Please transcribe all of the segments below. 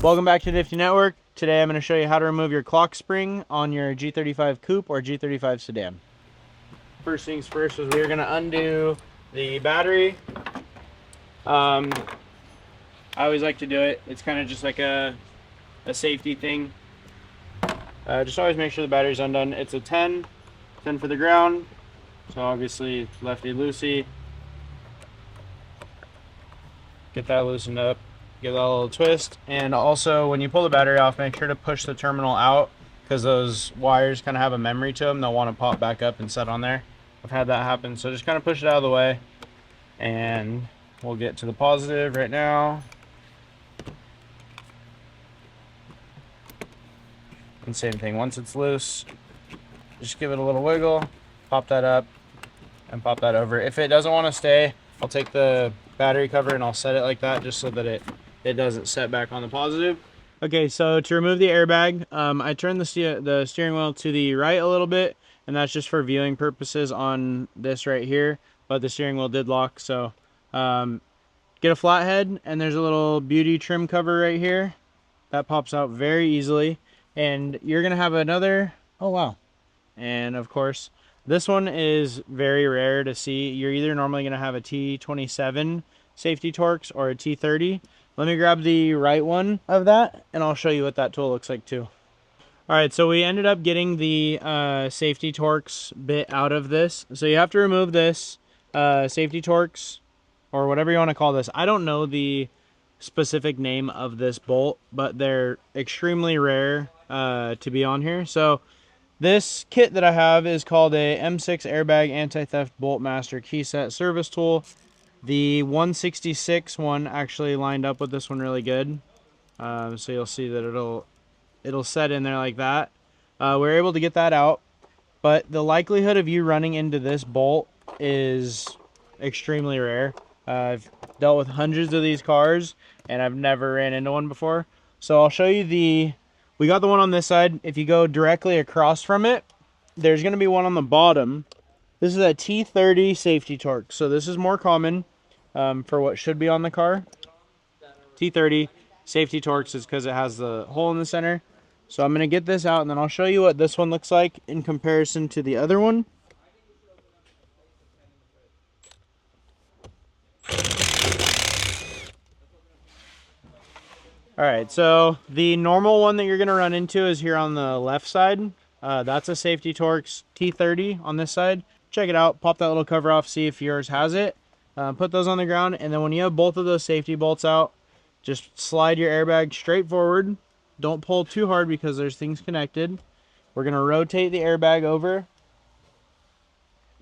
Welcome back to Nifty Network. Today I'm going to show you how to remove your clock spring on your G35 Coupe or G35 sedan. First things first is we're going to undo the battery. I always like to do it. It's kind of just like a safety thing. Just always make sure the battery's undone. It's a 10 for the ground. So obviously lefty loosey. Get that loosened up. Give that a little twist. And also when you pull the battery off, make sure to push the terminal out, because those wires kind of have a memory to them. They'll want to pop back up and set on there. I've had that happen. So just kind of push it out of the way. And we'll get to the positive right now. And same thing, once it's loose, just give it a little wiggle, pop that up, and pop that over. If it doesn't want to stay, I'll take the battery cover and I'll set it like that just so that it doesn't set back on the positive. Okay, so to remove the airbag, I turned the steering wheel to the right a little bit, and that's just for viewing purposes on this right here, but the steering wheel did lock. So get a flathead, and there's a little beauty trim cover right here that pops out very easily. And you're gonna have another, oh wow, and of course this one is very rare to see. You're either normally gonna have a T27 safety Torx or a T30. Let me grab the right one of that and I'll show you what that tool looks like too. All right, so we ended up getting the safety Torx bit out of this. So you have to remove this safety Torx, or whatever you want to call this. I don't know the specific name of this bolt, but they're extremely rare to be on here. So this kit that I have is called a M6 airbag anti-theft bolt master key set service tool. The 166 one actually lined up with this one really good, so you'll see that it'll set in there like that. We're able to get that out, but the likelihood of you running into this bolt is extremely rare. I've dealt with hundreds of these cars and I've never ran into one before. So I'll show you we got the one on this side. If you go directly across from it, there's going to be one on the bottom. This is a T30 safety Torx. So this is more common for what should be on the car. T30 safety Torx is because it has the hole in the center. So I'm going to get this out and then I'll show you what this one looks like in comparison to the other one. Alright, so the normal one that you're going to run into is here on the left side. That's a safety Torx T30 on this side. Check it out, pop that little cover off, see if yours has it. Put those on the ground, and then when you have both of those safety bolts out, just slide your airbag straight forward. Don't pull too hard because there's things connected. We're going to rotate the airbag over.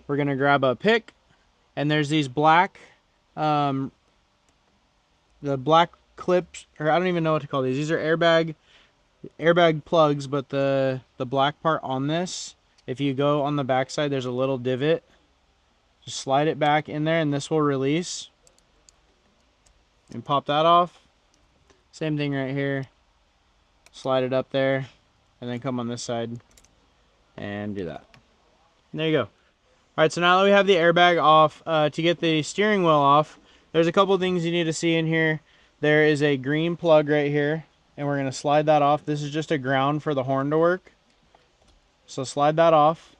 We're going to grab a pick, and there's these black, the black clips, or I don't even know what to call these. These are airbag plugs, but the black part on this, if you go on the back side, there's a little divot. Just slide it back in there and this will release. And pop that off. Same thing right here. Slide it up there and then come on this side and do that. And there you go. Alright, so now that we have the airbag off, to get the steering wheel off, there's a couple things you need to see in here. There is a green plug right here, and we're going to slide that off. This is just a ground for the horn to work. So slide that off,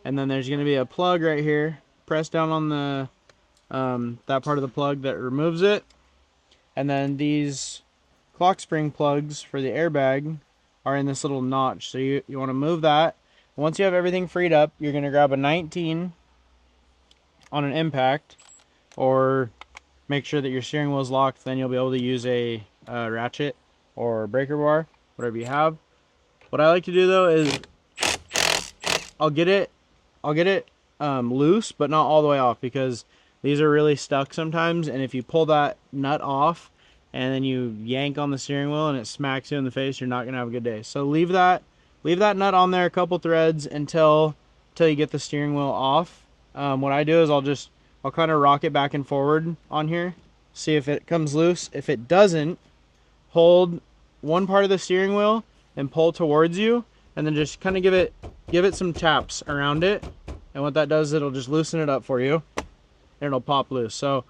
and then there's going to be a plug right here. Press down on the that part of the plug that removes it. And then these clock spring plugs for the airbag are in this little notch. So you want to move that. Once you have everything freed up, you're going to grab a 19 on an impact, or make sure that your steering wheel is locked. Then you'll be able to use a ratchet or breaker bar, whatever you have. What I like to do though is I'll get it loose, but not all the way off, because these are really stuck sometimes, and if you pull that nut off and then you yank on the steering wheel and it smacks you in the face, you're not gonna have a good day. So leave that nut on there a couple threads until you get the steering wheel off. What I do is I'll kind of rock it back and forward on here, see if it comes loose. If it doesn't, hold one part of the steering wheel and pull towards you, and then just kind of give it some taps around it. And what that does, it'll just loosen it up for you and it'll pop loose. So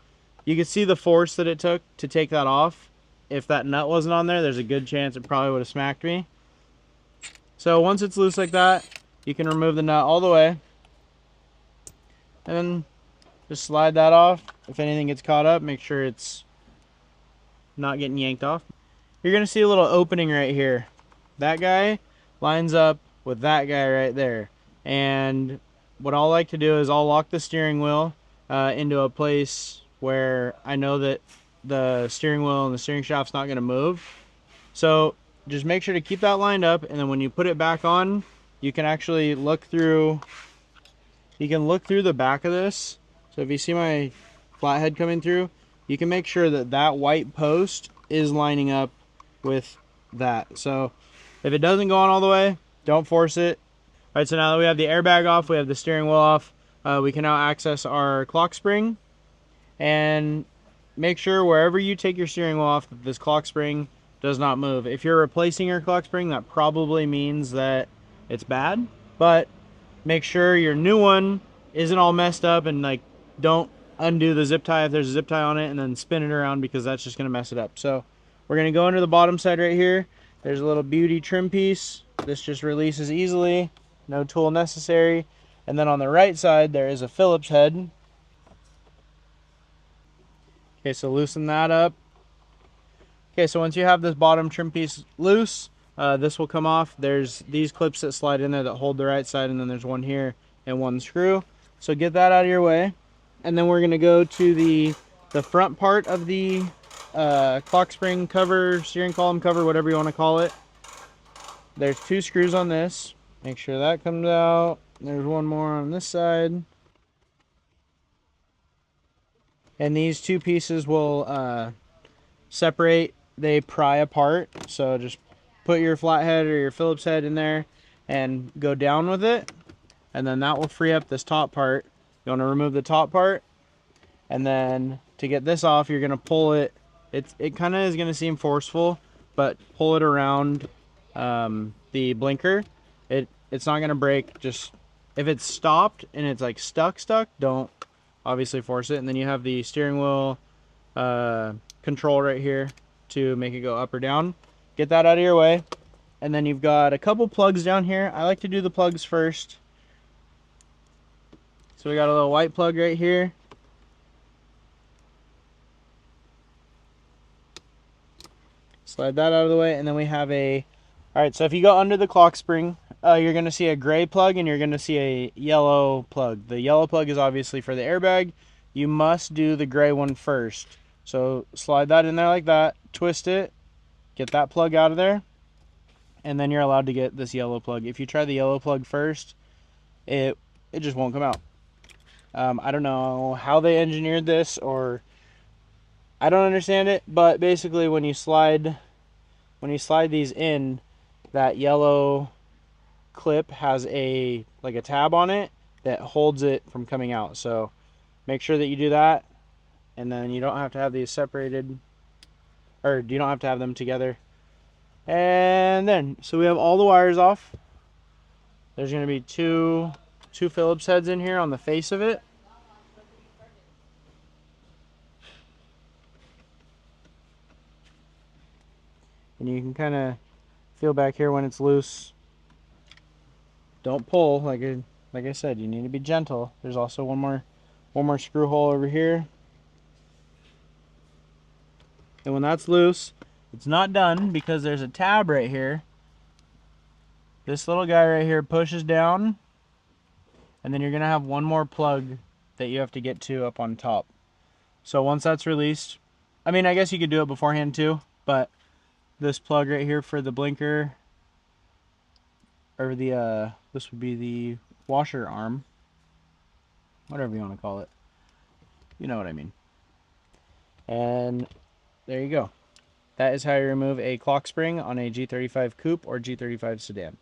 you can see the force that it took to take that off. if that nut wasn't on there, there's a good chance it probably would have smacked me. So once it's loose like that, you can remove the nut all the way. And then just slide that off. If anything gets caught up, make sure it's not getting yanked off. You're gonna see a little opening right here. That guy lines up with that guy right there. And what I'll like to do is I'll lock the steering wheel into a place where I know that the steering wheel and the steering shaft's not gonna move. So just make sure to keep that lined up, and then when you put it back on, you can actually look through, the back of this. So if you see my flathead coming through, you can make sure that that white post is lining up with that. So if it doesn't go on all the way, don't force it. All right, so now that we have the airbag off, we have the steering wheel off, we can now access our clock spring, and make sure wherever you take your steering wheel off, that this clock spring does not move. If you're replacing your clock spring, that probably means that it's bad, but make sure your new one isn't all messed up, and like, don't undo the zip tie if there's a zip tie on it and then spin it around, because that's just gonna mess it up. So we're gonna go under the bottom side right here. There's a little beauty trim piece. This just releases easily, no tool necessary. And then on the right side, there is a Phillips head. Okay, so loosen that up. Okay, so once you have this bottom trim piece loose, this will come off. There's these clips that slide in there that hold the right side, and then there's one here and one screw. So get that out of your way. And then we're gonna go to the front part of the clock spring cover, steering column cover, whatever you wanna call it. There's 2 screws on this. Make sure that comes out. There's one more on this side. And these 2 pieces will separate, they pry apart. So just put your flathead or your Phillips head in there and go down with it, and then that will free up this top part. You want to remove the top part, and then to get this off, you're going to pull it. It kind of is going to seem forceful, but pull it around the blinker. It's not going to break. Just if it's stopped and it's like stuck, don't obviously force it. And then you have the steering wheel control right here to make it go up or down. Get that out of your way. And then you've got a couple plugs down here. I like to do the plugs first. So we got a little white plug right here. Slide that out of the way, and then we have a, all right, so if you go under the clock spring, you're gonna see a gray plug and you're gonna see a yellow plug. The yellow plug is obviously for the airbag. You must do the gray one first. So slide that in there like that, twist it, get that plug out of there, and then you're allowed to get this yellow plug. If you try the yellow plug first, it just won't come out. I don't know how they engineered this, or I don't understand it, but basically when you slide these in, that yellow clip has a tab on it that holds it from coming out. So make sure that you do that, and then you don't have to have these separated, or you don't have to have them together. And then, so we have all the wires off. There's going to be two Phillips heads in here on the face of it. And you can kind of feel back here when it's loose. Don't pull, like I said, you need to be gentle. There's also one more screw hole over here. And when that's loose, it's not done, because there's a tab right here. This little guy right here pushes down, and then you're gonna have one more plug that you have to get to up on top. So once that's released, I mean, I guess you could do it beforehand too, but this plug right here for the blinker, or the this would be the washer arm, whatever you want to call it, you know what I mean. And there you go. That is how you remove a clock spring on a G35 coupe or G35 sedan.